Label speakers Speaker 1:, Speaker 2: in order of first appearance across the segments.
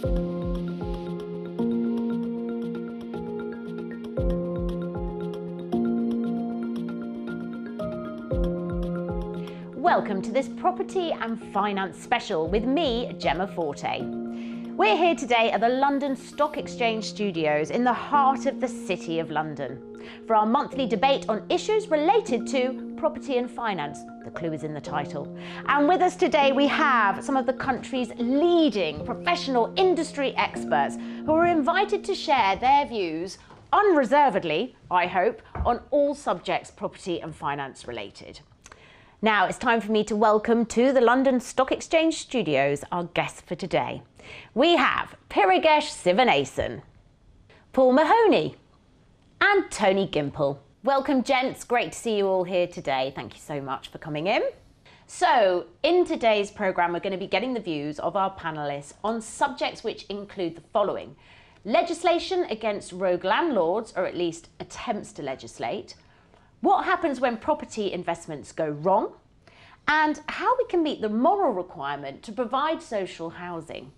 Speaker 1: Welcome to this Property and Finance special with me, Gemma Forte. We're here today at the London Stock Exchange studios in the heart of the City of London for our monthly debate on issues related to property and finance. The clue is in the title. And with us today we have some of the country's leading professional industry experts who are invited to share their views unreservedly, I hope, on all subjects property and finance related. Now it's time for me to welcome to the London Stock Exchange studios our guests for today. We have Pirigesh Sivanesan, Paul Mahoney and Tony Gimple. Welcome gents, great to see you all here today. Thank you so much for coming in. So in today's programme we're going to be getting the views of our panellists on subjects which include the following: legislation against rogue landlords, or at least attempts to legislate, what happens when property investments go wrong, and how we can meet the moral requirement to provide social housing.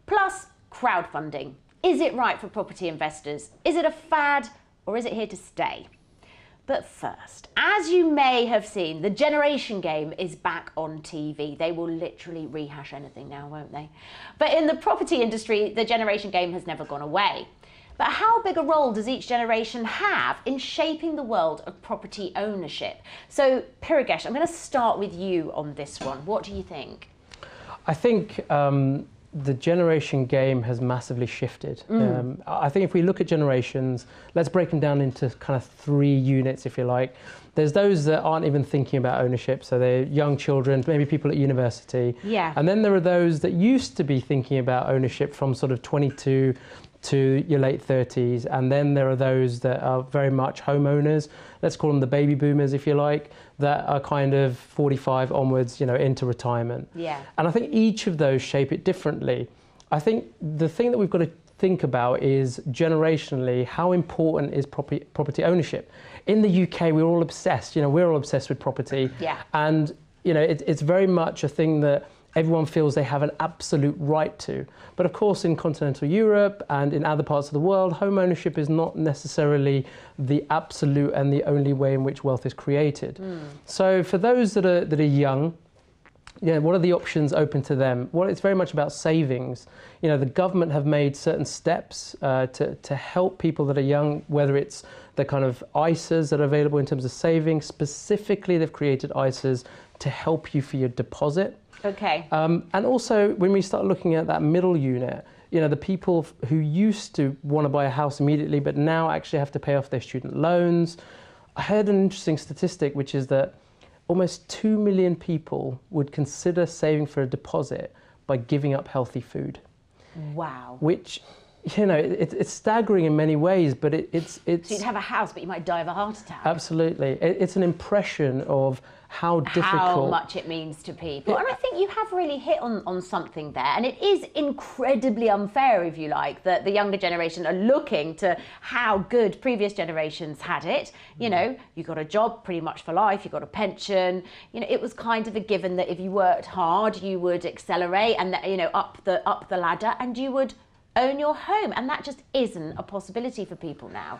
Speaker 1: Plus, crowdfunding. Is it right for property investors? Is it a fad, or is it here to stay? But first, as you may have seen, the Generation Game is back on TV. They will literally rehash anything now, won't they? But in the property industry, the Generation Game has never gone away. But how big a role does each generation have in shaping the world of property ownership? So, Pirigesh, I'm going to start with you on this one. What do you think?
Speaker 2: I think the generation game has massively shifted. I think if we look at generations, let's break them down into kind of three units, if you like. There's those that aren't even thinking about ownership, so they're young children, maybe people at university.
Speaker 1: Yeah.
Speaker 2: And then there are those that used to be thinking about ownership from sort of 22 to your late 30s, and then there are those that are very much homeowners, let's call them the baby boomers if you like, that are kind of 45 onwards, you know, into retirement.
Speaker 1: Yeah.
Speaker 2: And I think each of those shape it differently. I think the thing that we've got to think about is generationally, how important is property ownership? In the UK, we're all obsessed, we're all obsessed with property.
Speaker 1: Yeah.
Speaker 2: And, it's very much a thing that everyone feels they have an absolute right to. But of course, in continental Europe and in other parts of the world, home ownership is not necessarily the absolute and the only way in which wealth is created. So for those that are young, what are the options open to them? Well, it's very much about savings. The government have made certain steps to help people that are young, whether it's the kind of ISAs that are available in terms of savings. Specifically, they've created ISAs to help you for your deposit.
Speaker 1: Okay.
Speaker 2: And also, when we start looking at that middle unit, the people who used to want to buy a house immediately, but now actually have to pay off their student loans. I heard an interesting statistic, which is that almost 2 million people would consider saving for a deposit by giving up healthy food.
Speaker 1: Wow.
Speaker 2: Which, it's staggering in many ways, but it's...
Speaker 1: So you'd have a house, but you might die of a heart attack.
Speaker 2: Absolutely. It's an impression of how difficult...
Speaker 1: How much it means to people. And I think you have really hit on something there. And it is incredibly unfair, if you like, that the younger generation are looking to how good previous generations had it. You got a job pretty much for life, you got a pension. It was kind of a given that if you worked hard, you would accelerate and, up the ladder, and you would own your home. And that just isn't a possibility for people now.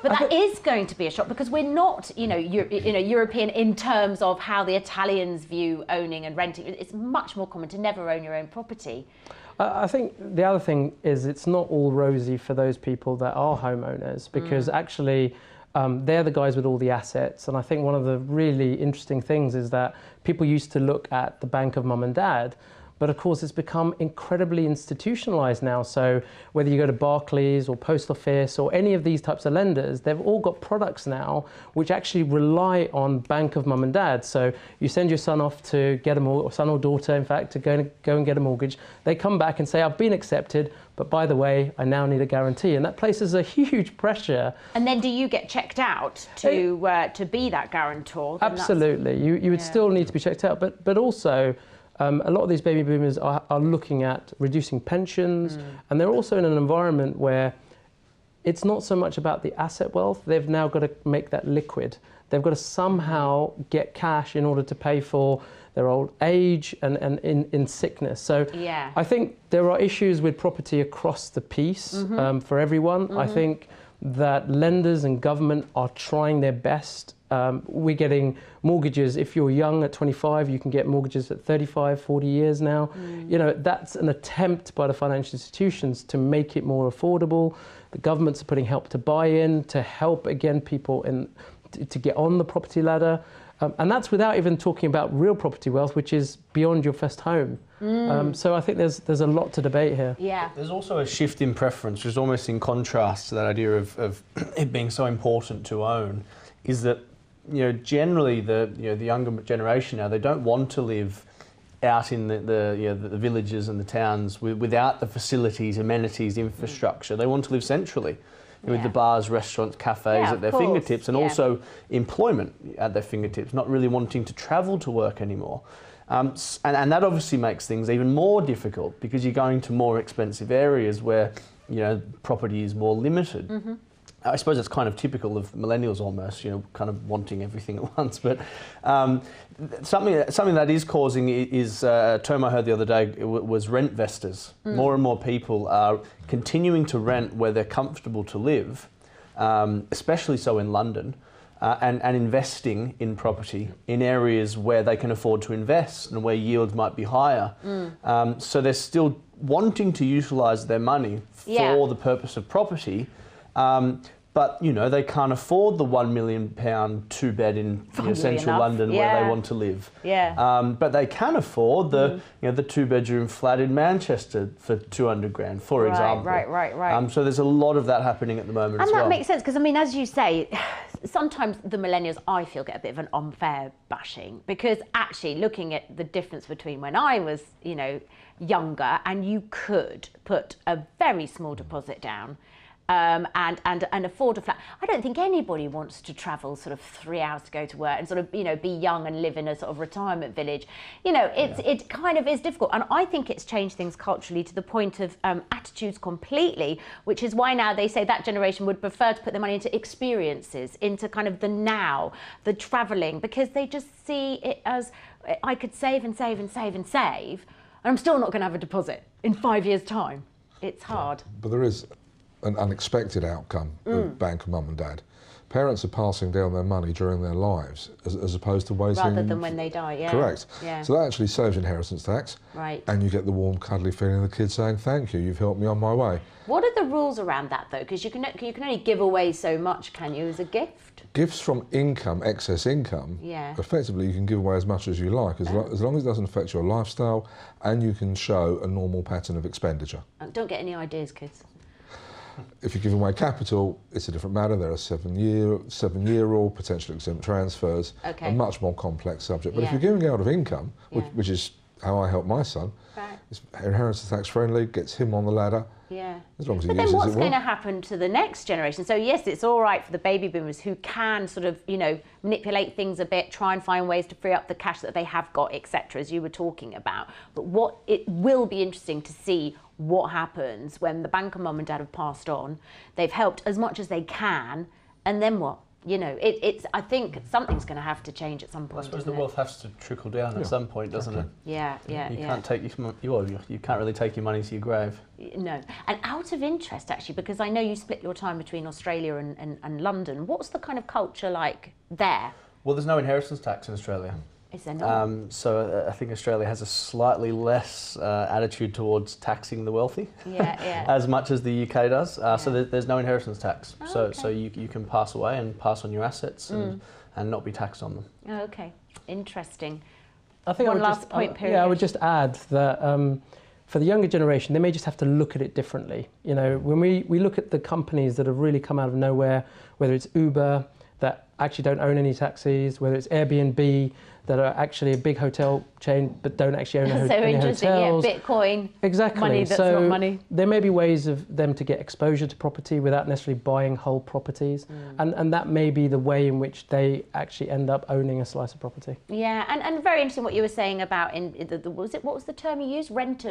Speaker 1: But that is going to be a shock, because we're not, European in terms of how the Italians view owning and renting. It's much more common to never own your own property.
Speaker 2: I think the other thing is it's not all rosy for those people that are homeowners, because actually they're the guys with all the assets. And I think one of the really interesting things is that people used to look at the bank of mum and dad, but of course it's become incredibly institutionalized now. So whether you go to Barclays or Post Office or any of these types of lenders, they've all got products now which actually rely on bank of mum and dad. So you send your son off to get a mortgage, or son or daughter, in fact, to go and get a mortgage. They come back and say, I've been accepted, but by the way, I now need a guarantee. And that places a huge pressure.
Speaker 1: And then do you get checked out to be that guarantor?
Speaker 2: Absolutely. You would still need to be checked out, but also, a lot of these baby boomers are looking at reducing pensions, and they're also in an environment where it's not so much about the asset wealth. They've now got to make that liquid. They've got to somehow get cash in order to pay for their old age and in sickness. So
Speaker 1: Yeah.
Speaker 2: I think there are issues with property across the piece for everyone. I think that lenders and government are trying their best. We're getting mortgages. If you're young at 25, you can get mortgages at 35, 40 years now. You know, that's an attempt by the financial institutions to make it more affordable. The governments are putting help to buy in, to help, again, people to get on the property ladder. And that's without even talking about real property wealth, which is beyond your first home. So I think there's a lot to debate here.
Speaker 1: Yeah.
Speaker 3: There's also a shift in preference, which is almost in contrast to that idea of it being so important to own, is that, you know, generally the younger generation now, they don't want to live out in the villages and the towns without the facilities, amenities, infrastructure. They want to live centrally, with the bars, restaurants, cafes at their fingertips, and also employment at their fingertips, not really wanting to travel to work anymore. And that obviously makes things even more difficult, because you're going to more expensive areas where, you know, property is more limited. I suppose it's kind of typical of millennials almost, you know, kind of wanting everything at once. But something that is causing is a term I heard the other day was rent vesters. More and more people are continuing to rent where they're comfortable to live, especially so in London, and investing in property in areas where they can afford to invest and where yields might be higher. So they're still wanting to utilise their money for the purpose of property. But, you know, they can't afford the £1 million 2-bed in central London where they want to live. But they can afford the the 2-bedroom flat in Manchester for 200 grand, for example.
Speaker 1: Right.
Speaker 3: So there's a lot of that happening at the moment as well.
Speaker 1: And that makes sense, because I mean, as you say, sometimes the millennials, I feel, get a bit of an unfair bashing, because actually looking at the difference between when I was, you know, younger, and you could put a very small deposit down and afford a flat. I don't think anybody wants to travel sort of 3 hours to go to work and sort of, you know, be young and live in a sort of retirement village. You know, it kind of is difficult. And I think it's changed things culturally to the point of attitudes completely, which is why now they say that generation would prefer to put their money into experiences, into kind of the now, the travelling, because they just see it as, I could save and save and save and save, and I'm still not going to have a deposit in 5 years' time. It's hard.
Speaker 4: But there is an unexpected outcome of Bank of Mum and Dad. Parents are passing down their money during their lives as opposed to waiting.
Speaker 1: Rather than when they die,
Speaker 4: Correct.
Speaker 1: Yeah.
Speaker 4: So that actually saves inheritance tax.
Speaker 1: Right.
Speaker 4: And you get the warm, cuddly feeling of the kid saying, thank you, you've helped me on my way.
Speaker 1: What are the rules around that, though? Because you can only give away so much, can you, as a gift?
Speaker 4: Gifts from income, excess income, effectively you can give away as much as you like, as long as it doesn't affect your lifestyle and you can show a normal pattern of expenditure.
Speaker 1: Don't get any ideas, kids.
Speaker 4: If you're giving away capital, it's a different matter. There are seven-year rule, potential exempt transfers, a much more complex subject. But if you're giving out of income, which is how I help my son, it's inheritance tax friendly, gets him on the ladder. As long as he uses it well.
Speaker 1: But then what's going to happen to the next generation? So yes, it's all right for the baby boomers who can sort of, you know, manipulate things a bit, try and find ways to free up the cash that they have got, etc., as you were talking about. But it will be interesting to see what happens when the Bank of Mum and Dad have passed on. They've helped as much as they can, and then what? You know, I think something's going to have to change at some point.
Speaker 3: I suppose the wealth has to trickle down at some point, doesn't it? You can't take you can't really take your money to your grave.
Speaker 1: No. And out of interest, actually, because I know you split your time between Australia and London, what's the kind of culture like there?
Speaker 3: Well, there's no inheritance tax in Australia.
Speaker 1: Is there not?
Speaker 3: So I think Australia has a slightly less attitude towards taxing the wealthy, as much as the UK does. So there's no inheritance tax. So you can pass away and pass on your assets and not be taxed on them.
Speaker 1: Oh, okay, interesting.
Speaker 2: I think
Speaker 1: One last point, period.
Speaker 2: I would just add that for the younger generation, they may just have to look at it differently. You know, when we look at the companies that have really come out of nowhere, whether it's Uber, that actually don't own any taxis, whether it's Airbnb, that are actually a big hotel chain but don't actually own any hotels.
Speaker 1: Bitcoin,
Speaker 2: exactly.
Speaker 1: Money that's not money.
Speaker 2: There may be ways of them to get exposure to property without necessarily buying whole properties, and that may be the way in which they actually end up owning a slice of property.
Speaker 1: Yeah, and very interesting what you were saying about what was the term you used? Rent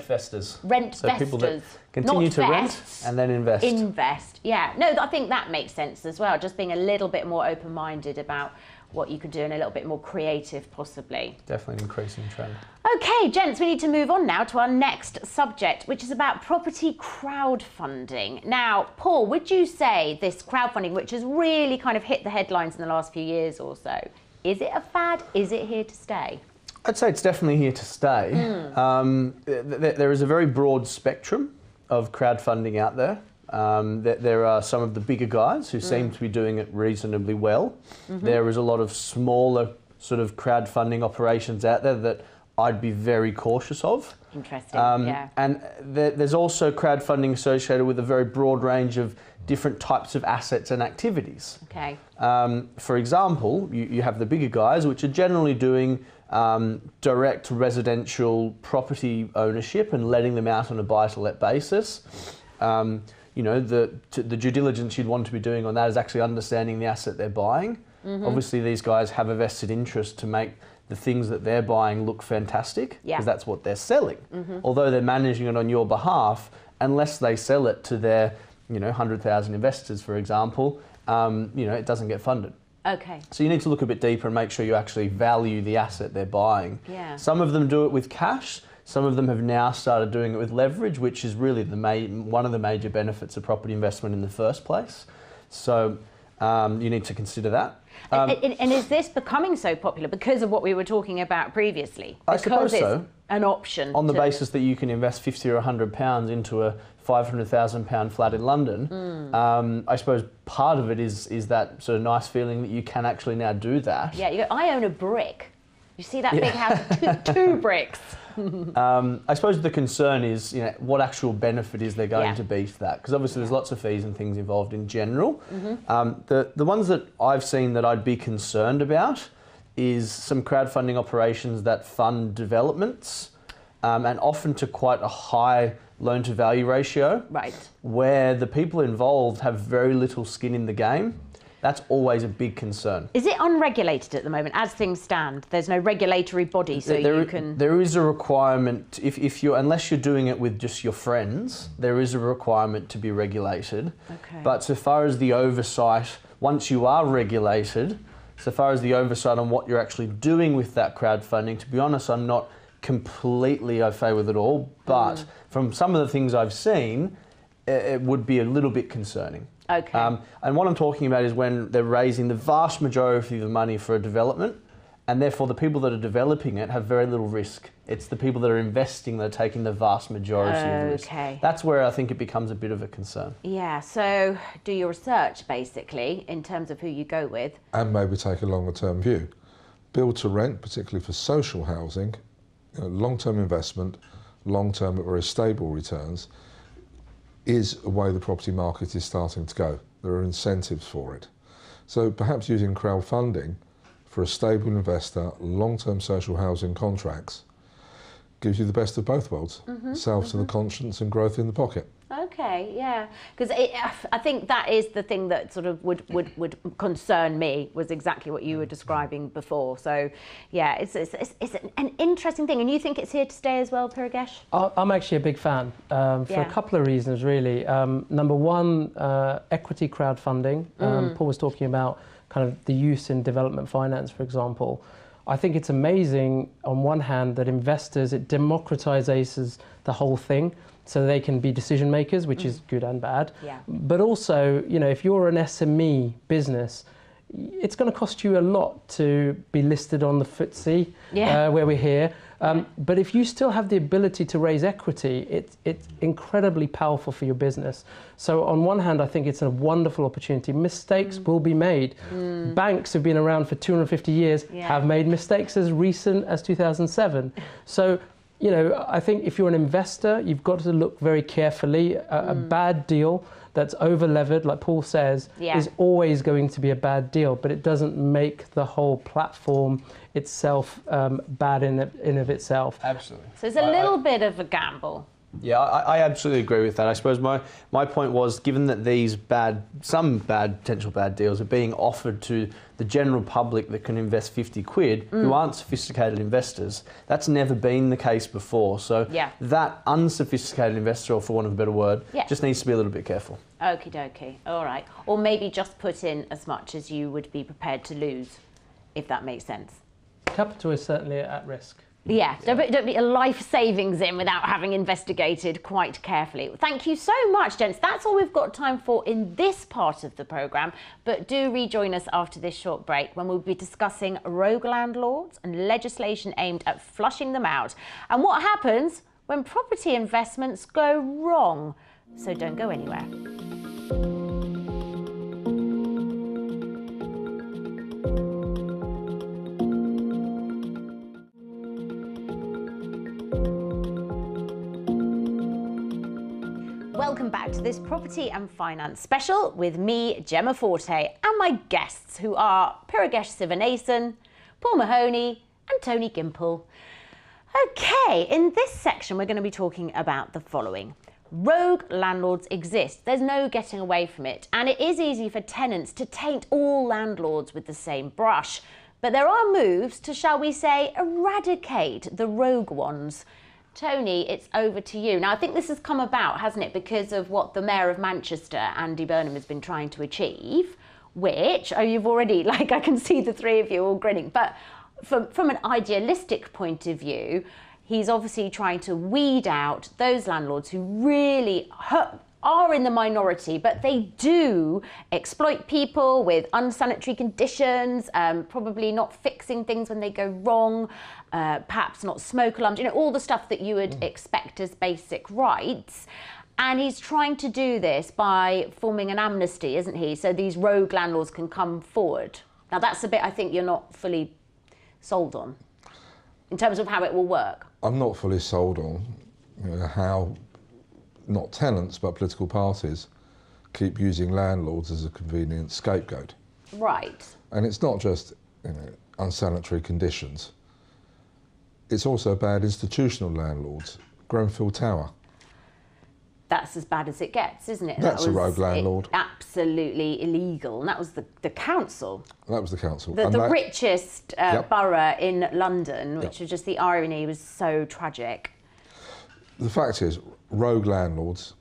Speaker 3: vesters.
Speaker 1: So
Speaker 3: people that continue to rent and then invest.
Speaker 1: Invest. Yeah. No, I think that makes sense as well. Just being a little bit more open-minded about what you could do and a little bit more creative possibly.
Speaker 3: Definitely an increasing trend.
Speaker 1: Okay, gents, we need to move on now to our next subject, which is about property crowdfunding. Now, Paul, would you say this crowdfunding, which has really kind of hit the headlines in the last few years or so, is it a fad? Is it here to stay?
Speaker 3: I'd say it's definitely here to stay. There is a very broad spectrum of crowdfunding out there. There are some of the bigger guys who seem to be doing it reasonably well. There is a lot of smaller sort of crowdfunding operations out there that I'd be very cautious of.
Speaker 1: Interesting, yeah.
Speaker 3: And there's also crowdfunding associated with a very broad range of different types of assets and activities.
Speaker 1: Okay.
Speaker 3: For example, you have the bigger guys, which are generally doing direct residential property ownership and letting them out on a buy-to-let basis. You know, the due diligence you'd want to be doing on that is actually understanding the asset they're buying. Obviously, these guys have a vested interest to make the things that they're buying look fantastic, because that's what they're selling. Although they're managing it on your behalf, unless they sell it to their 100,000 investors, for example, it doesn't get funded.
Speaker 1: Okay.
Speaker 3: So you need to look a bit deeper and make sure you actually value the asset they're buying.
Speaker 1: Yeah.
Speaker 3: Some of them do it with cash. Some of them have now started doing it with leverage, which is really one of the major benefits of property investment in the first place. So you need to consider that.
Speaker 1: And is this becoming so popular because of what we were talking about previously?
Speaker 3: I suppose so.
Speaker 1: An option.
Speaker 3: On the basis that you can invest £50 or £100 into a £500,000 flat in London, I suppose part of it is that sort of nice feeling that you can actually now do that.
Speaker 1: Yeah, you go, I own a brick. You see that big house, two bricks.
Speaker 3: I suppose the concern is, what actual benefit is there going to be to that? Because obviously there's lots of fees and things involved in general. The ones that I've seen that I'd be concerned about is some crowdfunding operations that fund developments, and often to quite a high loan-to-value ratio,
Speaker 1: right,
Speaker 3: where the people involved have very little skin in the game. That's always a big concern.
Speaker 1: Is it unregulated at the moment, as things stand? There's no regulatory body, so you can...
Speaker 3: There is a requirement, unless you're doing it with just your friends, there is a requirement to be regulated.
Speaker 1: Okay.
Speaker 3: But so far as the oversight, once you are regulated, so far as the oversight on what you're actually doing with that crowdfunding, to be honest, I'm not completely au fait with it all, but from some of the things I've seen, it would be a little bit concerning.
Speaker 1: Okay.
Speaker 3: And what I'm talking about is when they're raising the vast majority of the money for a development, and therefore the people that are developing it have very little risk. It's the people that are investing that are taking the vast majority of the risk. That's where I think it becomes a bit of a concern.
Speaker 1: Yeah, so do your research, basically, in terms of who you go with.
Speaker 4: And maybe take a longer term view. Build to rent, particularly for social housing, long-term investment, long-term but very stable returns, is a way the property market is starting to go. There are incentives for it. So perhaps using crowdfunding for a stable investor, long-term social housing contracts, gives you the best of both worlds, salve to the conscience and growth in the pocket.
Speaker 1: Okay, yeah, because I think that is the thing that sort of would concern me, was exactly what you were describing before. So, yeah, it's an interesting thing, and you think it's here to stay as well, Puragesh?
Speaker 2: I'm actually a big fan for a couple of reasons, really. Number one, equity crowdfunding. Paul was talking about kind of the use in development finance, for example. I think it's amazing, on one hand, that investors, it democratizes the whole thing, so they can be decision makers, which is good and bad.
Speaker 1: Yeah.
Speaker 2: But also, if you're an SME business, it's going to cost you a lot to be listed on the FTSE, where we're here. But if you still have the ability to raise equity, it's incredibly powerful for your business. So on one hand, I think it's a wonderful opportunity. Mistakes will be made. Banks have been around for 250 years, have made mistakes as recent as 2007. So, I think if you're an investor, you've got to look very carefully. A bad deal that's over-levered, like Paul says, is always going to be a bad deal, but it doesn't make the whole platform itself bad in of itself.
Speaker 3: Absolutely.
Speaker 1: So it's a little bit of a gamble.
Speaker 3: Yeah, I absolutely agree with that. I suppose my point was, given that these some potential bad deals are being offered to the general public that can invest 50 quid, who aren't sophisticated investors, that's never been the case before. So that unsophisticated investor, or for want of a better word, just needs to be a little bit careful.
Speaker 1: Okie dokie, all right. Or maybe just put in as much as you would be prepared to lose. if that makes sense.
Speaker 2: Capital is certainly at risk.
Speaker 1: Yeah, don't put a life savings in without having investigated quite carefully. Thank you so much, gents. That's all we've got time for in this part of the programme, but do rejoin us after this short break when we'll be discussing rogue landlords and legislation aimed at flushing them out and what happens when property investments go wrong. So don't go anywhere. Welcome back to this property and finance special with me, Gemma Forte, and my guests who are Piragesh Sivanathan, Paul Mahoney and Tony Gimple. Okay, in this section we're going to be talking about the following. Rogue landlords exist, there's no getting away from it, and it is easy for tenants to taint all landlords with the same brush. But there are moves to, shall we say, eradicate the rogue ones. Tony, it's over to you. Now, I think this has come about, hasn't it, because of what the Mayor of Manchester, Andy Burnham, has been trying to achieve, which, you've already, I can see the three of you all grinning, but from an idealistic point of view, he's obviously trying to weed out those landlords who really are in the minority, but they do exploit people with unsanitary conditions, probably not fixing things when they go wrong, perhaps not smoke alarms, all the stuff that you would expect as basic rights. And he's trying to do this by forming an amnesty, isn't he? So these rogue landlords can come forward. Now that's a bit I think you're not fully sold on, in terms of how it will work.
Speaker 4: I'm not fully sold on how not tenants but political parties keep using landlords as a convenient scapegoat.
Speaker 1: Right.
Speaker 4: And it's not just unsanitary conditions. It's also bad institutional landlords. Grenfell Tower.
Speaker 1: That's as bad as it gets, isn't it?
Speaker 4: That's a rogue landlord.
Speaker 1: Absolutely illegal. And that was the council.
Speaker 4: That was the council.
Speaker 1: The richest borough in London, which was just the irony was so tragic.
Speaker 4: The fact is, rogue landlords,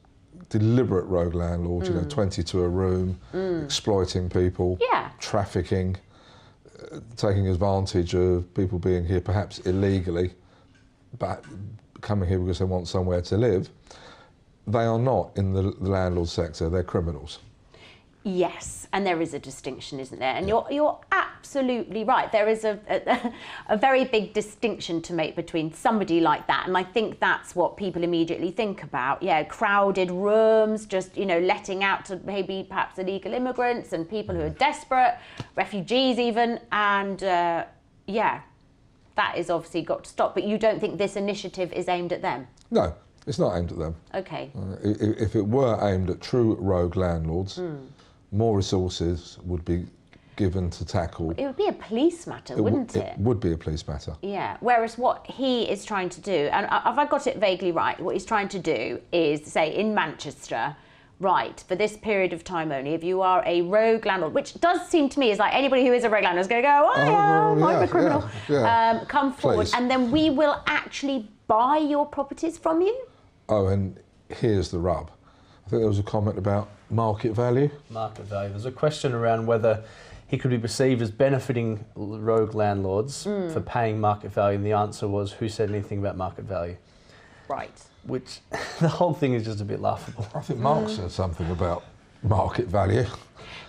Speaker 4: deliberate rogue landlords, 20 to a room, exploiting people, trafficking, taking advantage of people being here perhaps illegally, but coming here because they want somewhere to live. They are not in the landlord sector, they're criminals.
Speaker 1: Yes, and there is a distinction, isn't there? And you're absolutely right. There is a very big distinction to make between somebody like that, and I think that's what people immediately think about. Yeah, crowded rooms, just letting out to maybe perhaps illegal immigrants and people who are desperate, refugees even, and that is obviously got to stop. But you don't think this initiative is aimed at them?
Speaker 4: No, it's not aimed at them.
Speaker 1: Okay.
Speaker 4: If it were aimed at true rogue landlords, more resources would be given to tackle. It
Speaker 1: would be a police matter, wouldn't it? It
Speaker 4: would be a police matter.
Speaker 1: Yeah, whereas what he is trying to do, and have I got it vaguely right, what he's trying to do is say in Manchester, right, for this period of time only, if you are a rogue landlord, which does seem to me is like anybody who is a rogue landlord is going to go, I'm a criminal, come forward, please. And then we will actually buy your properties from you? Oh,
Speaker 4: and here's the rub. I think there was a comment about market value.
Speaker 3: Market value. There's a question around whether he could be perceived as benefiting rogue landlords for paying market value, and the answer was, who said anything about market value?
Speaker 1: Right.
Speaker 3: Which, the whole thing is just a bit laughable.
Speaker 4: I think Mark said something about market value.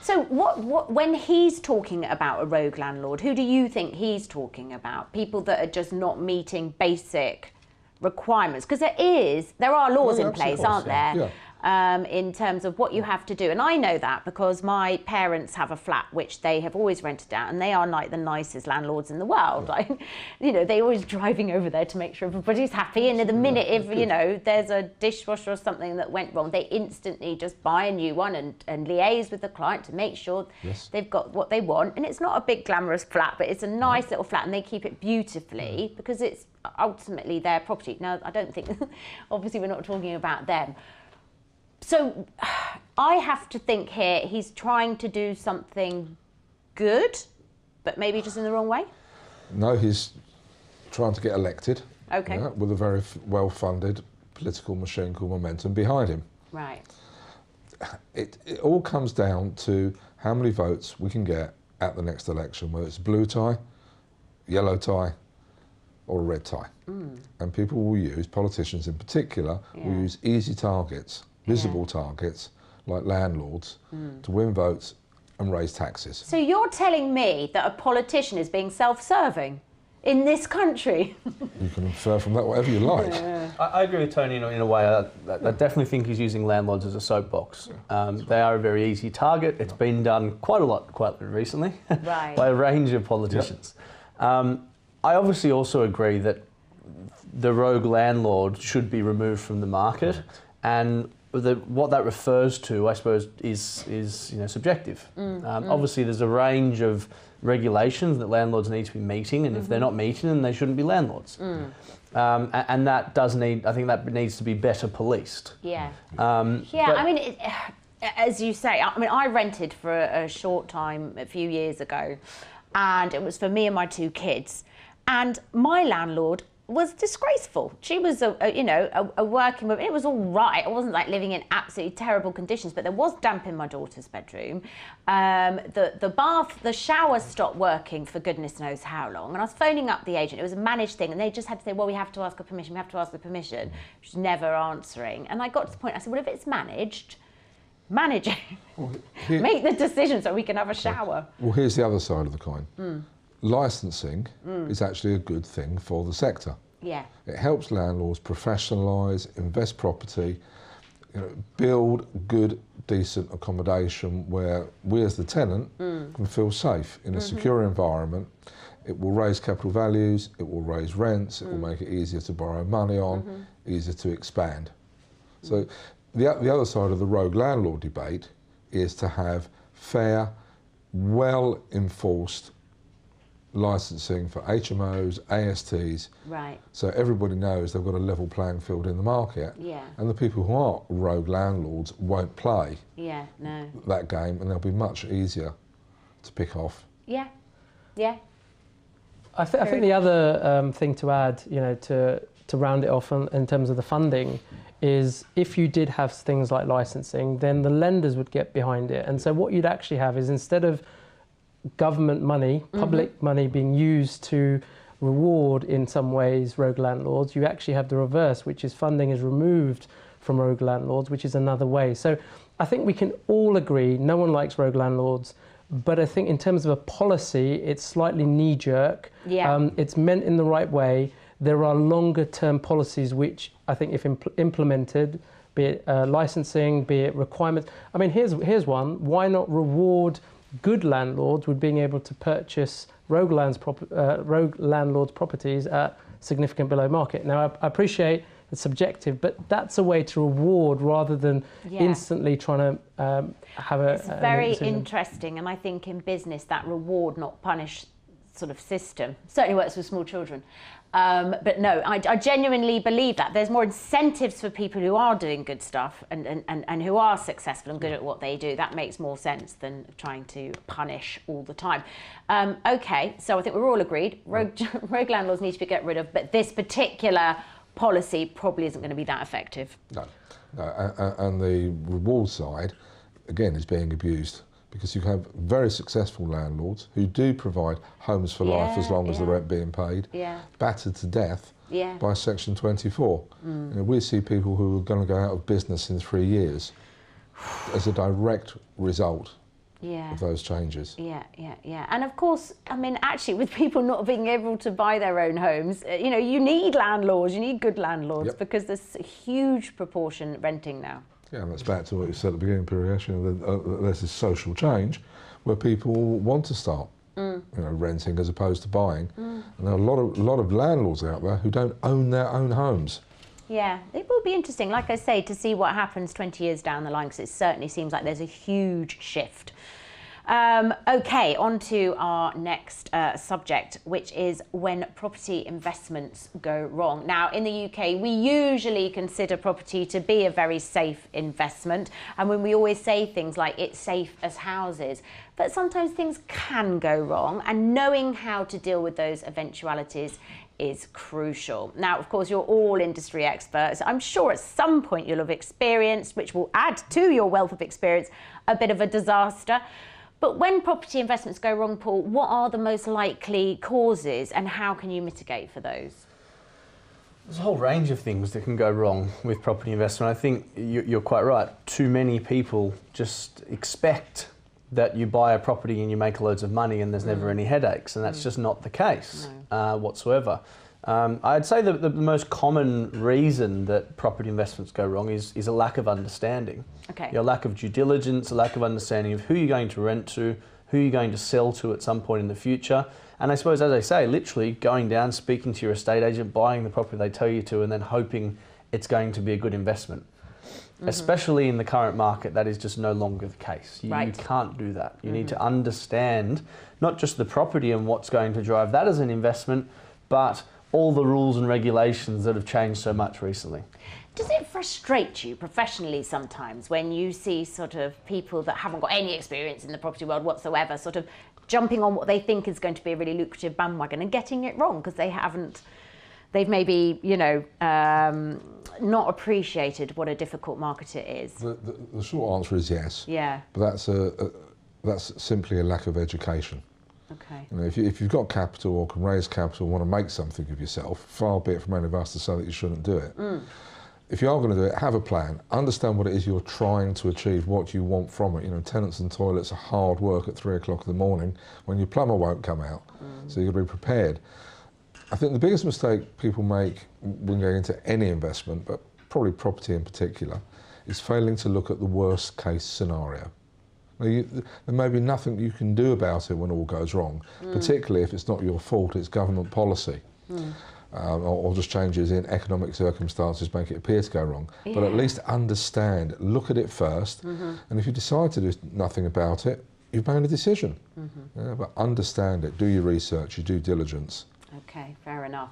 Speaker 1: So what when he's talking about a rogue landlord, who do you think he's talking about? People that are just not meeting basic requirements? Because there are laws in place, aren't there? Yeah. In terms of what you have to do. And I know that because my parents have a flat which they have always rented out, and they are like the nicest landlords in the world. Like, they're always driving over there to make sure everybody's happy. And the minute if, there's a dishwasher or something that went wrong, they instantly just buy a new one and liaise with the client to make sure they've got what they want. And it's not a big glamorous flat, but it's a nice little flat, and they keep it beautifully because it's ultimately their property. Now, I don't think, obviously we're not talking about them. So I have to think here he's trying to do something good, but maybe just in the wrong way?
Speaker 4: No, he's trying to get elected.
Speaker 1: Okay.
Speaker 4: With a very well-funded political machine called Momentum behind him.
Speaker 1: Right.
Speaker 4: It all comes down to how many votes we can get at the next election, whether it's blue tie, yellow tie, or a red tie. And people will use, politicians in particular, will use easy targets, visible targets, like landlords, to win votes and raise taxes.
Speaker 1: So you're telling me that a politician is being self-serving in this country?
Speaker 4: You can infer from that whatever you like.
Speaker 3: I agree with Tony in a way. I definitely think he's using landlords as a soapbox. They are a very easy target. It's been done quite a lot recently by a range of politicians. I obviously also agree that the rogue landlord should be removed from the market, and what that refers to, I suppose, is subjective. Obviously, there's a range of regulations that landlords need to be meeting, and if they're not meeting them, they shouldn't be landlords. And that does need, I think, that needs to be better policed.
Speaker 1: I mean, as you say, I mean, I rented for a short time a few years ago, and it was for me and my 2 kids, and my landlord was disgraceful. She was a working woman. It was all right. I wasn't like living in absolutely terrible conditions, but there was damp in my daughter's bedroom. The shower stopped working for goodness knows how long. And I was phoning up the agent. It was a managed thing, and they just had to say, well, we have to ask for permission. We have to ask for permission. She's never answering. And I got to the point. I said, well, if it's manage it. Well, make the decision so we can have a shower.
Speaker 4: Well, here's the other side of the coin. Licensing is actually a good thing for the sector.
Speaker 1: Yeah.
Speaker 4: It helps landlords professionalise, invest property, build good, decent accommodation where we as the tenant can feel safe in a secure environment. It will raise capital values, it will raise rents, it will make it easier to borrow money on, easier to expand. So the other side of the rogue landlord debate is to have fair, well-enforced licensing for HMOs, ASTs, so everybody knows they've got a level playing field in the market, and the people who are rogue landlords won't play that game, and they'll be much easier to pick off.
Speaker 2: I think the other thing to add, to round it off in terms of the funding, is if you did have things like licensing, then the lenders would get behind it, and so what you'd actually have is, instead of government money, public money being used to reward in some ways rogue landlords, you actually have the reverse, which is funding is removed from rogue landlords, which is another way. So I think we can all agree no one likes rogue landlords, but I think in terms of a policy, it's slightly knee-jerk. It's meant in the right way. There are longer-term policies which I think, if implemented, be it licensing, be it requirements. I mean, here's one. Why not reward good landlords with being able to purchase rogue landlords' properties at significant below market? Now, I appreciate it's subjective, but that's a way to reward rather than instantly trying to have a...
Speaker 1: It's very interesting, and I think in business that reward, not punish sort of system certainly works with small children. But no, I genuinely believe that there's more incentives for people who are doing good stuff and who are successful and good at what they do. That makes more sense than trying to punish all the time. Okay, so I think we're all agreed. Rogue landlords need to be get rid of, but this particular policy probably isn't going to be that effective. No,
Speaker 4: and the reward side, again, is being abused, because you have very successful landlords who do provide homes for life as long as the rent being paid, battered to death by Section 24. We see people who are going to go out of business in 3 years as a direct result of those changes.
Speaker 1: And of course, I mean, actually, with people not being able to buy their own homes, you need landlords, you need good landlords, because there's a huge proportion renting now.
Speaker 4: Yeah, and that's back to what you said at the beginning, Piriyesh, there's this social change where people want to start renting as opposed to buying. And there are a lot of landlords out there who don't own their own homes.
Speaker 1: Yeah, it will be interesting, like I say, to see what happens 20 years down the line, because it certainly seems like there's a huge shift. Okay, on to our next subject, which is when property investments go wrong. Now, in the UK, we usually consider property to be a very safe investment. And when we always say things like it's safe as houses, but sometimes things can go wrong, and knowing how to deal with those eventualities is crucial. Now, of course, you're all industry experts. I'm sure at some point you'll have experienced, which will add to your wealth of experience, a bit of a disaster. But when property investments go wrong, Paul, what are the most likely causes and how can you mitigate for those?
Speaker 3: There's a whole range of things that can go wrong with property investment. I think you're quite right. Too many people just expect that you buy a property and you make loads of money and there's never any headaches, and that's just not the case whatsoever. I'd say that the most common reason that property investments go wrong is a lack of understanding.
Speaker 1: Okay.
Speaker 3: A lack of due diligence, a lack of understanding of who you're going to rent to, who you're going to sell to at some point in the future. And I suppose, as I say, literally going down, speaking to your estate agent, buying the property they tell you to, and then hoping it's going to be a good investment. Especially in the current market, that is just no longer the case. You can't do that. You need to understand not just the property and what's going to drive that as an investment, but all the rules and regulations that have changed so much recently.
Speaker 1: Does it frustrate you professionally sometimes when you see sort of people that haven't got any experience in the property world whatsoever sort of jumping on what they think is going to be a really lucrative bandwagon and getting it wrong because they've maybe, you know, not appreciated what a difficult market it is?
Speaker 4: The short answer is yes.
Speaker 1: Yeah.
Speaker 4: But that's simply a lack of education.
Speaker 1: Okay.
Speaker 4: You know, if you've got capital or can raise capital, want to make something of yourself, far be it from any of us to say that you shouldn't do it. If you are going to do it, have a plan. Understand what it is you're trying to achieve, what you want from it. You know, tenants and toilets are hard work at 3 o'clock in the morning when your plumber won't come out. So you've got to be prepared. I think the biggest mistake people make when going into any investment, but probably property in particular, is failing to look at the worst case scenario. There may be nothing you can do about it when all goes wrong, particularly if it's not your fault, it's government policy. Or just changes in economic circumstances make it appear to go wrong. But at least understand, look at it first, and if you decide to do nothing about it, you've made a decision. But understand it, do your research, your due diligence.
Speaker 1: Okay, fair enough.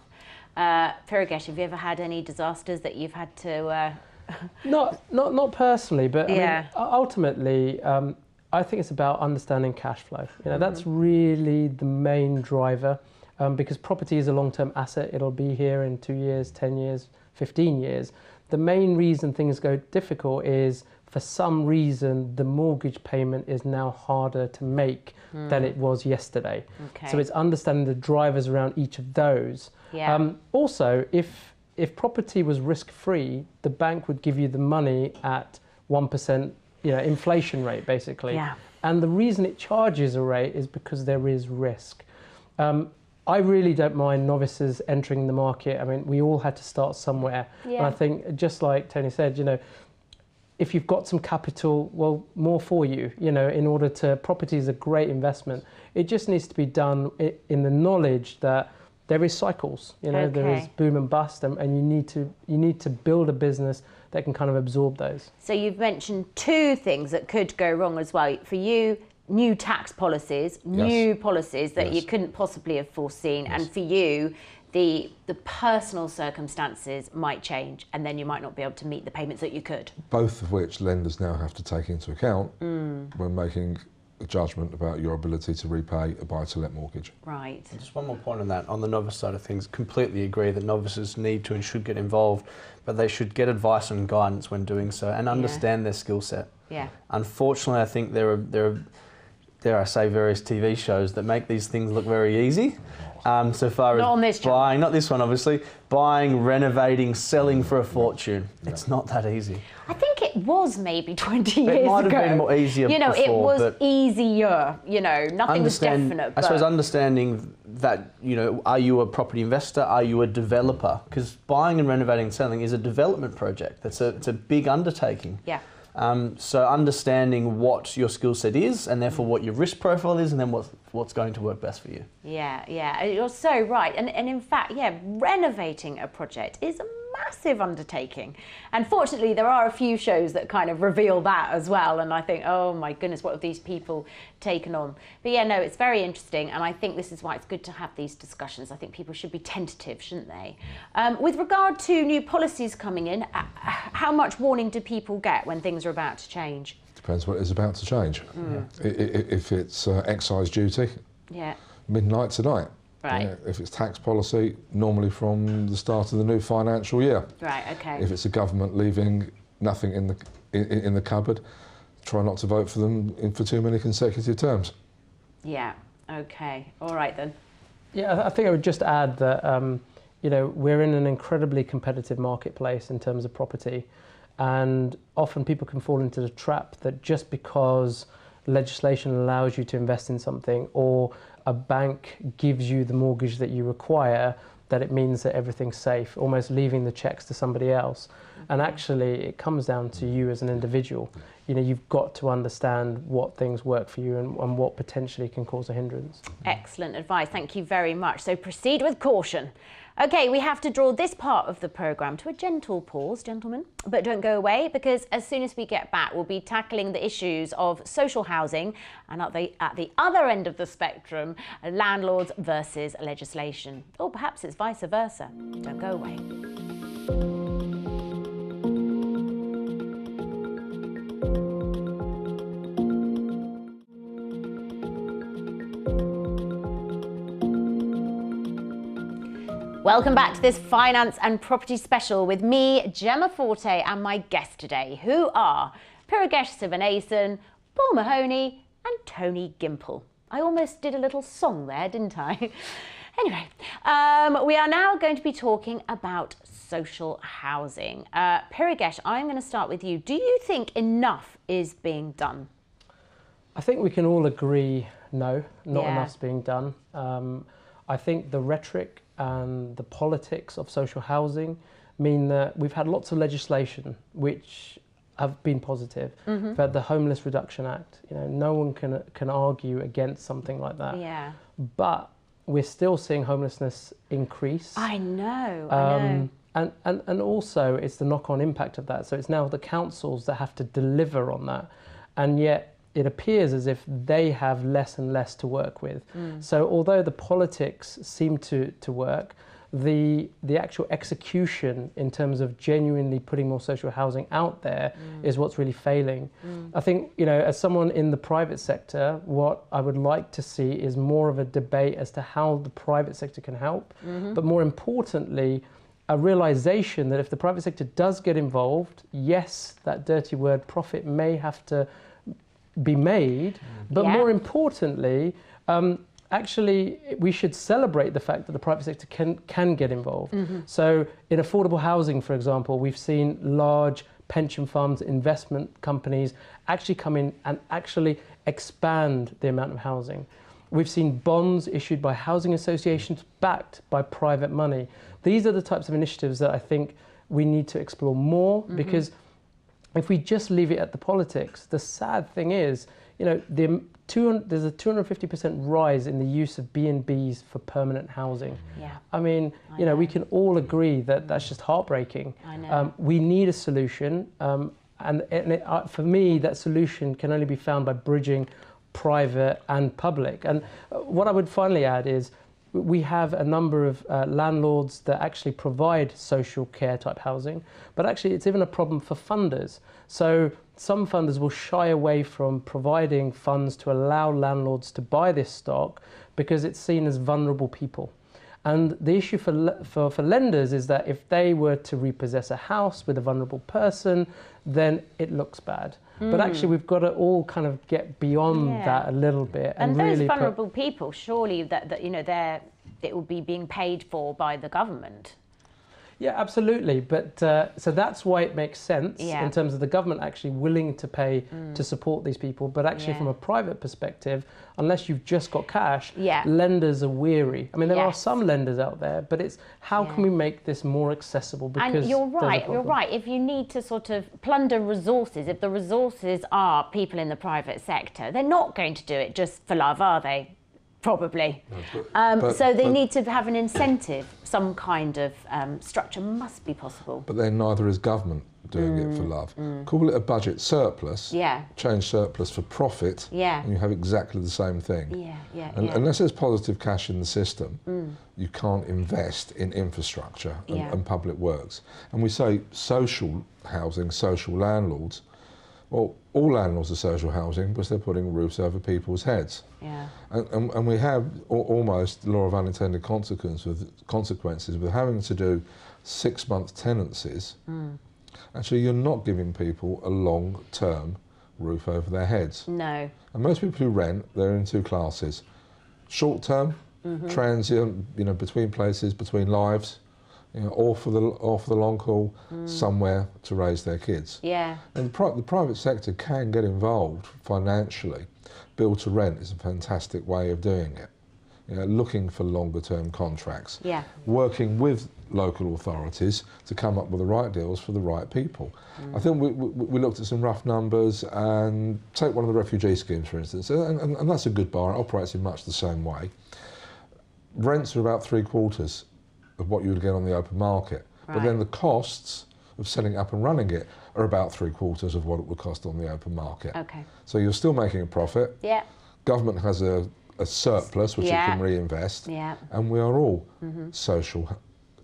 Speaker 1: Piragesh, have you ever had any disasters that you've had to...
Speaker 2: Not personally, but I mean, ultimately, I think it's about understanding cash flow. You know, that's really the main driver. Because property is a long-term asset, it'll be here in 2 years, 10 years, 15 years. The main reason things go difficult is, for some reason, the mortgage payment is now harder to make than it was yesterday. Okay. So it's understanding the drivers around each of those. Yeah. Also, if property was risk-free, the bank would give you the money at 1%, you know, inflation rate, basically. Yeah. And the reason it charges a rate is because there is risk. I really don't mind novices entering the market. I mean, we all had to start somewhere. Yeah. And I think, just like Tony said, you know, if you've got some capital, well, more for you, you know, in order to, property is a great investment. It just needs to be done in the knowledge that there is cycles, you know, there is boom and bust, and you need to build a business that can kind of absorb those. So you've mentioned two things that could go wrong as well. For you, new tax policies, new policies that you couldn't possibly have foreseen, and for you, the personal circumstances might change, and then you might not be able to meet the payments that you could. Both of which lenders now have to take into account when making a judgment about your ability to repay a buy-to-let mortgage. Right. And just one more point on that. On the novice side of things, completely agree that novices need to and should get involved, but they should get advice and guidance when doing so, and understand their skill set. Yeah. Unfortunately, I think there are, dare I say, various TV shows that make these things look very easy. So far as buying, not this one obviously, buying, renovating, selling for a fortune. It's not that easy. I think it was maybe 20 years ago. It might have been more easier before. You know, it was easier, you know, nothing was definite. I suppose understanding that, you know, are you a property investor? Are you a developer? Because buying and renovating and selling is a development project. It's a big undertaking. Yeah. So understanding what your skill set is, and therefore what your risk profile is, and then what's going to work best for you. Yeah, yeah, you're so right. And in fact, yeah, renovating a project is a massive undertaking. And fortunately, there are a few shows that kind of reveal that as well. And I think, oh my goodness, what have these people taken on? But yeah, no, it's very interesting. And I think this is why it's good to have these discussions. I think people should be tentative, shouldn't they? With regard to new policies coming in, how much warning do people get when things are about to change? Depends what is about to change. If it's excise duty, midnight tonight. Right. If it's tax policy, normally from the start of the new financial year. Right. Okay. If it's a government leaving nothing in the cupboard,
Speaker 4: try not to vote for them for too many consecutive terms.
Speaker 1: Yeah, okay, all right then.
Speaker 2: Yeah, I think I would just add that you know, we're in an incredibly competitive marketplace in terms of property, and often people can fall into the trap that just because legislation allows you to invest in something, or a bank gives you the mortgage that you require, that it means that everything's safe, almost leaving the checks to somebody else. And actually it comes down to you as an individual. You know, you've got to understand what things work for you and what potentially can cause a hindrance.
Speaker 1: Excellent advice, thank you very much. So proceed with caution. Okay, we have to draw this part of the programme to a gentle pause, gentlemen. But don't go away, because as soon as we get back, we'll be tackling the issues of social housing and at the other end of the spectrum, landlords versus legislation. Or perhaps it's vice versa. Don't go away. Welcome back to this finance and property special with me, Gemma Forte, and my guests today, who are Piragesh Sivanathan, Paul Mahoney and Tony Gimple. I almost did a little song there, didn't I? Anyway, we are now going to be talking about social housing. Piragesh, I'm going to start with you. Do you think enough is being done?
Speaker 2: I think we can all agree, no, not enough's being done. I think the rhetoric and the politics of social housing mean that we've had lots of legislation which have been positive. We've had the Homeless Reduction Act. You know, no one can argue against something like that.
Speaker 1: Yeah.
Speaker 2: But we're still seeing homelessness increase.
Speaker 1: I know.
Speaker 2: And also it's the knock-on impact of that. So it's now the councils that have to deliver on that. And yet it appears as if they have less and less to work with. So although the politics seem to work, the actual execution in terms of genuinely putting more social housing out there is what's really failing. I think, you know, as someone in the private sector, what I would like to see is more of a debate as to how the private sector can help, but more importantly, a realization that if the private sector does get involved, yes, that dirty word profit may have to be made, but more importantly, actually we should celebrate the fact that the private sector can get involved. So in affordable housing, for example, we've seen large pension funds, investment companies actually come in and actually expand the amount of housing. We've seen bonds issued by housing associations backed by private money. These are the types of initiatives that I think we need to explore more, because if we just leave it at the politics, the sad thing is, you know, there's a 250% rise in the use of B&Bs for permanent housing.
Speaker 1: Yeah.
Speaker 2: I mean, you know, we can all agree that that's just heartbreaking.
Speaker 1: I know.
Speaker 2: We need a solution, for me, that solution can only be found by bridging private and public. And what I would finally add is, we have a number of landlords that actually provide social care type housing, but actually it's even a problem for funders. So some funders will shy away from providing funds to allow landlords to buy this stock because it's seen as vulnerable people. And the issue for lenders is that if they were to repossess a house with a vulnerable person, then it looks bad. But actually we've got to all kind of get beyond that a little bit.
Speaker 1: And
Speaker 2: really
Speaker 1: those vulnerable people, surely that you know, it will be being paid for by the government.
Speaker 2: Yeah, absolutely. But so that's why it makes sense in terms of the government actually willing to pay to support these people. But actually from a private perspective, unless you've just got cash, lenders are weary. I mean, there are some lenders out there, but it's how can we make this more accessible? Because
Speaker 1: and you're right. If you need to sort of plunder resources, if the resources are people in the private sector, they're not going to do it just for love, are they? Probably. So they need to have an incentive, some kind of structure must be possible.
Speaker 4: But then neither is government doing it for love. Call it a budget surplus, change surplus for profit, and you have exactly the same thing. Unless there's positive cash in the system, you can't invest in infrastructure and public works. And we say social housing, social landlords. Well, all landlords are social housing because they're putting roofs over people's heads. And we have almost the law of unintended consequences with having to do 6-month tenancies. Actually, you're not giving people a long-term roof over their heads.
Speaker 1: No.
Speaker 4: And most people who rent, they're in two classes. Short term, transient, you know, between places, between lives, you know, or for the long haul, somewhere to raise their kids.
Speaker 1: Yeah.
Speaker 4: And the private sector can get involved financially. Build to rent is a fantastic way of doing it. You know, looking for longer term contracts.
Speaker 1: Yeah.
Speaker 4: Working with local authorities to come up with the right deals for the right people. I think we looked at some rough numbers, and take one of the refugee schemes for instance, and that's a good bar, it operates in much the same way. Rents are about 3/4 of what you would get on the open market, but then the costs of setting up and running it are about 3/4 of what it would cost on the open market.
Speaker 1: Okay.
Speaker 4: So you're still making a profit.
Speaker 1: Yeah.
Speaker 4: Government has a surplus which it can reinvest, and we are all social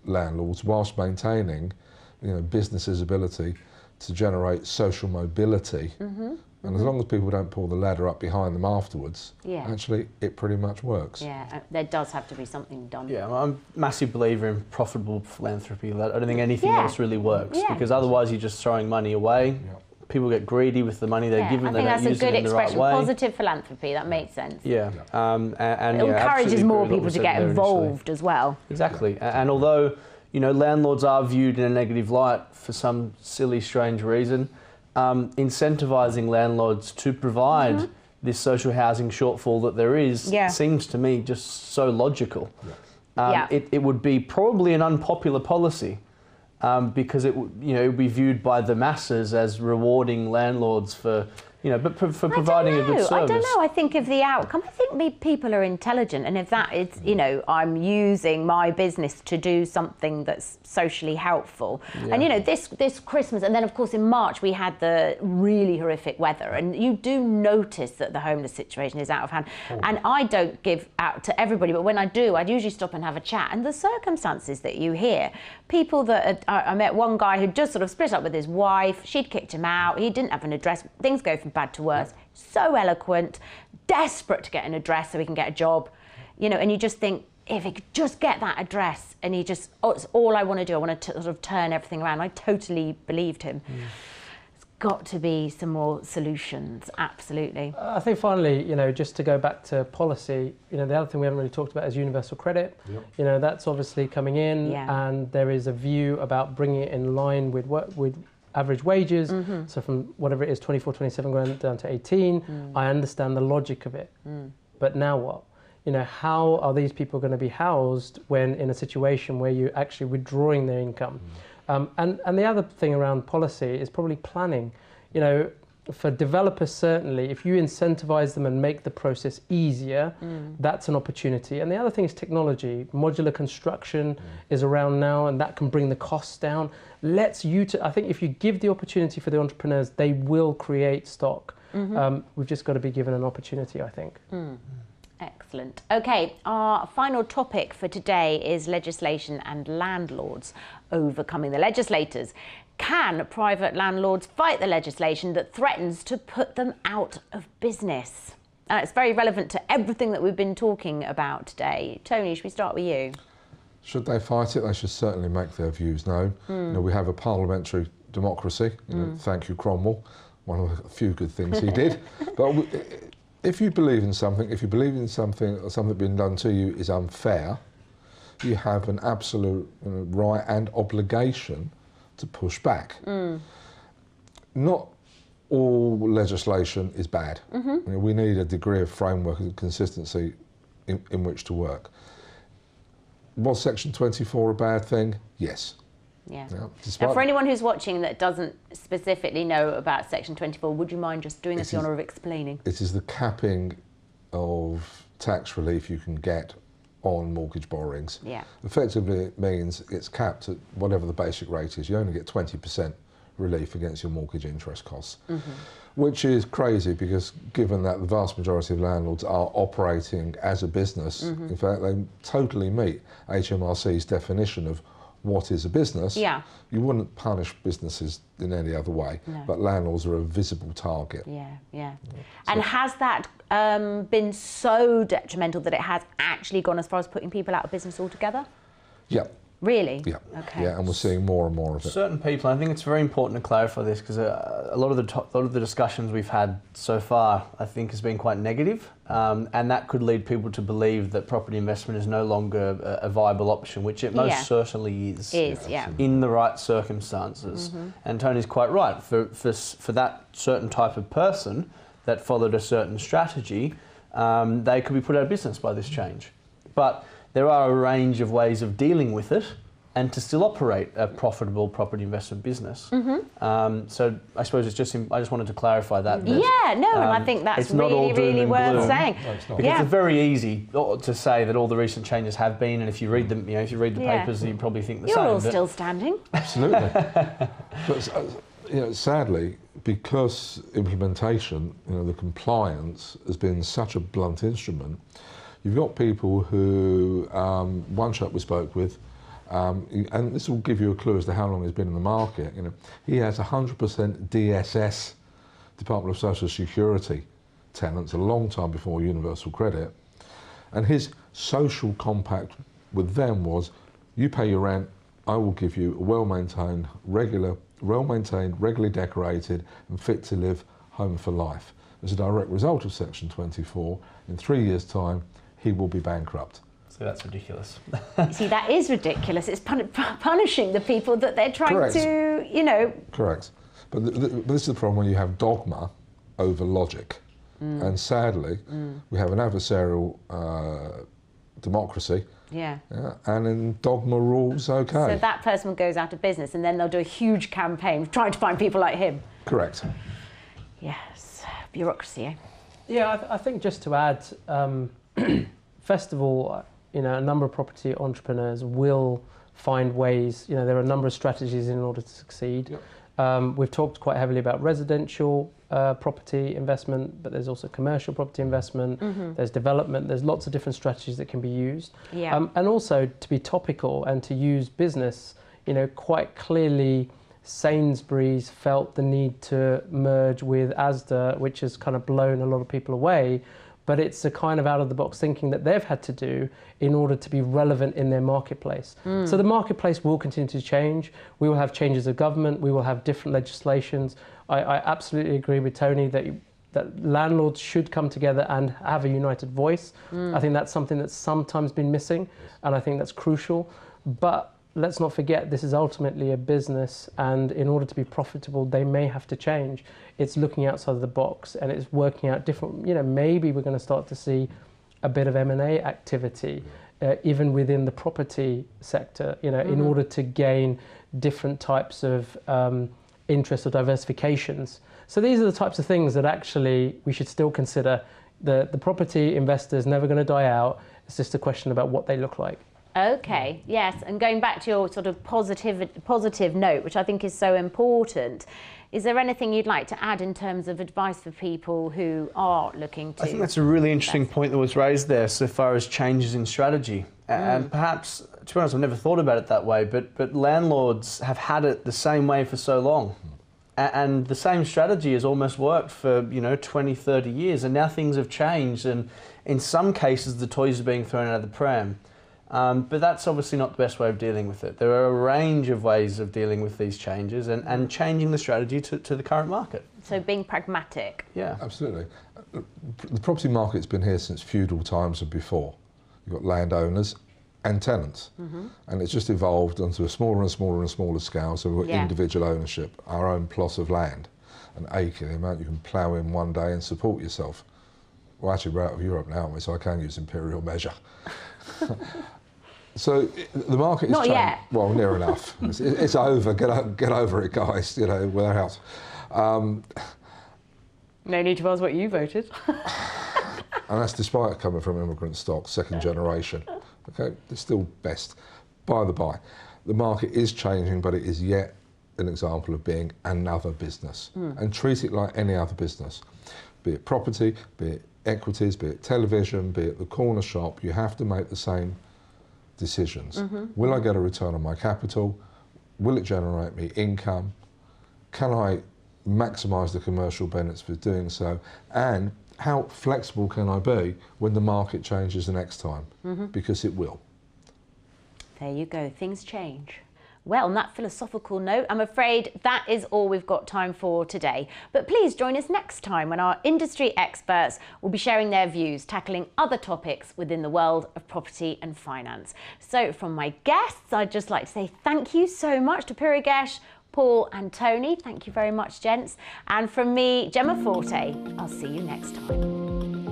Speaker 4: landlords whilst maintaining, you know, businesses' ability to generate social mobility. And as long as people don't pull the ladder up behind them afterwards, actually it pretty much works.
Speaker 1: Yeah, there does have to be something done.
Speaker 3: Yeah, I'm a massive believer in profitable philanthropy. I don't think anything else really works, because otherwise you're just throwing money away. People get greedy with the money they're given.
Speaker 1: I think that's a good expression.
Speaker 3: Right,
Speaker 1: positive philanthropy. That makes sense.
Speaker 3: Yeah, and
Speaker 1: it encourages more people to get involved as well.
Speaker 3: Exactly. And although, you know, landlords are viewed in a negative light for some silly, strange reason, incentivising landlords to provide this social housing shortfall that there is seems to me just so logical. It would be probably an unpopular policy. Because it would be viewed by the masses as rewarding landlords for, you know, but for providing a good service.
Speaker 1: I don't know. I think of the outcome. I think people are intelligent, and if that is, you know, I'm using my business to do something that's socially helpful. And you know, this Christmas, and then of course in March we had the really horrific weather, and you do notice that the homeless situation is out of hand. And I don't give out to everybody, but when I do, I'd usually stop and have a chat. And the circumstances that you hear, people that I met one guy who just sort of split up with his wife. She'd kicked him out. He didn't have an address. Things go from bad to worse. So eloquent, desperate to get an address so he can get a job, you know. And you just think, if he could just get that address, and he just, it's all I want to do. I want to sort of turn everything around. I totally believed him. There's got to be some more solutions. Absolutely.
Speaker 2: I think finally, you know, just to go back to policy, you know, the other thing we haven't really talked about is universal credit. You know, that's obviously coming in, and there is a view about bringing it in line with average wages, so from whatever it is, 24, 27 grand down to 18. I understand the logic of it, but now what? You know, how are these people going to be housed when in a situation where you're actually withdrawing their income? And the other thing around policy is probably planning. You know, for developers certainly, if you incentivize them and make the process easier, that's an opportunity. And the other thing is technology. Modular construction is around now, and that can bring the costs down. I think if you give the opportunity for the entrepreneurs, they will create stock. We've just got to be given an opportunity, I think.
Speaker 1: Excellent. Okay, our final topic for today is legislation and landlords overcoming the legislators. Can private landlords fight the legislation that threatens to put them out of business? And it's very relevant to everything that we've been talking about today. Tony, should we start with you?
Speaker 4: Should they fight it? They should certainly make their views known. You know, we have a parliamentary democracy. You know, thank you, Cromwell. One of the few good things he did. But if you believe in something, or something being done to you is unfair, you have an absolute right and obligation to push back. Not all legislation is bad. You know, we need a degree of framework and consistency in which to work. Was Section 24 a bad thing? Yes.
Speaker 1: Yeah. Now, for anyone who's watching that doesn't specifically know about Section 24, would you mind just doing us the honour of explaining?
Speaker 4: It is the capping of tax relief you can get on mortgage borrowings. Effectively, it means it's capped at whatever the basic rate is. You only get 20% relief against your mortgage interest costs, which is crazy because given that the vast majority of landlords are operating as a business, in fact, they totally meet HMRC's definition of what is a business. You wouldn't punish businesses in any other way, but landlords are a visible target.
Speaker 1: And has that been so detrimental that it has actually gone as far as putting people out of business altogether?
Speaker 4: Yeah.
Speaker 1: Really?
Speaker 4: Yeah.
Speaker 1: Okay.
Speaker 4: Yeah, and we're seeing more and more of it.
Speaker 3: Certain people, I think it's very important to clarify this because a lot of the discussions we've had so far, I think, has been quite negative, and that could lead people to believe that property investment is no longer a viable option, which it most certainly is. In the right circumstances. And Tony's quite right. For that certain type of person that followed a certain strategy, they could be put out of business by this change. But there are a range of ways of dealing with it and to still operate a profitable property investment business. So I suppose it's just, I just wanted to clarify that.
Speaker 1: And I think that's really worth saying.
Speaker 4: No, it's not.
Speaker 3: Because it's very easy to say that all the recent changes have been, and if you read them, if you read the papers, you probably think the same.
Speaker 1: You're all still standing.
Speaker 4: Absolutely. But sadly, because implementation, the compliance has been such a blunt instrument, you've got people who, one chap we spoke with, and this will give you a clue as to how long he's been in the market. He has 100% DSS, Department of Social Security tenants, a long time before Universal Credit, and his social compact with them was: you pay your rent, I will give you a well-maintained, regularly decorated, and fit to live home for life. As a direct result of Section 24, in 3 years' time, he will be bankrupt.
Speaker 3: So that's ridiculous.
Speaker 1: See, that is ridiculous. It's punishing the people that they're trying to,
Speaker 4: Correct. But this is the problem when you have dogma over logic. And sadly, we have an adversarial democracy. And then dogma rules, okay.
Speaker 1: So that person goes out of business and then they'll do a huge campaign trying to find people like him.
Speaker 4: Correct.
Speaker 1: Yes. Bureaucracy, eh?
Speaker 2: Yeah, I think just to add, first of all, a number of property entrepreneurs will find ways, there are a number of strategies in order to succeed. Yep. We've talked quite heavily about residential property investment, but there's also commercial property investment, there's development, there's lots of different strategies that can be used. And also, to be topical and to use business, quite clearly Sainsbury's felt the need to merge with Asda, which has kind of blown a lot of people away. But it's a kind of out-of-the-box thinking that they've had to do in order to be relevant in their marketplace. So the marketplace will continue to change. We will have changes of government. We will have different legislations. I absolutely agree with Tony that landlords should come together and have a united voice. I think that's something that's sometimes been missing, and I think that's crucial. But let's not forget, this is ultimately a business, and in order to be profitable, they may have to change. It's looking outside of the box, and it's working out different, maybe we're going to start to see a bit of M&A activity, even within the property sector, in order to gain different types of interest or diversifications. So these are the types of things that actually we should still consider. The property investor is never going to die out. It's just a question about what they look like.
Speaker 1: Okay, yes, and going back to your sort of positive note, which I think is so important, is there anything you'd like to add in terms of advice for people who are looking to...
Speaker 3: I think that's a really interesting point that was raised there so far as changes in strategy. And perhaps, to be honest, I've never thought about it that way, but landlords have had it the same way for so long. And the same strategy has almost worked for, 20, 30 years, and now things have changed, and in some cases the toys are being thrown out of the pram. But that's obviously not the best way of dealing with it. There are a range of ways of dealing with these changes and changing the strategy to the current market.
Speaker 1: So being pragmatic.
Speaker 3: Yeah.
Speaker 4: Absolutely. The property market's been here since feudal times and before. You've got landowners and tenants. And it's just evolved onto a smaller and smaller and smaller scale, so we've got individual ownership, our own plot of land, an acre, the amount you can plough in one day and support yourself. Well, actually, we're out of Europe now, aren't we? So I can use imperial measure. So the market is
Speaker 1: not yet.
Speaker 4: Well, near enough. It's over. Get over it, guys. We're out.
Speaker 1: No need to ask what you voted.
Speaker 4: And that's despite coming from immigrant stock, second generation. Okay, it's still best. By the by, the market is changing, but it is yet an example of being another business. And treat it like any other business, be it property, be it equities, be it television, be it the corner shop. You have to make the same decisions. Will I get a return on my capital? Will it generate me income? Can I maximise the commercial benefits for doing so? And how flexible can I be when the market changes the next time? Because it will.
Speaker 1: There you go, things change. Well, on that philosophical note, I'm afraid that is all we've got time for today. But please join us next time when our industry experts will be sharing their views, tackling other topics within the world of property and finance. So from my guests, I'd just like to say thank you so much to Purigesh, Paul and Tony. Thank you very much, gents. And from me, Gemma Forte, I'll see you next time.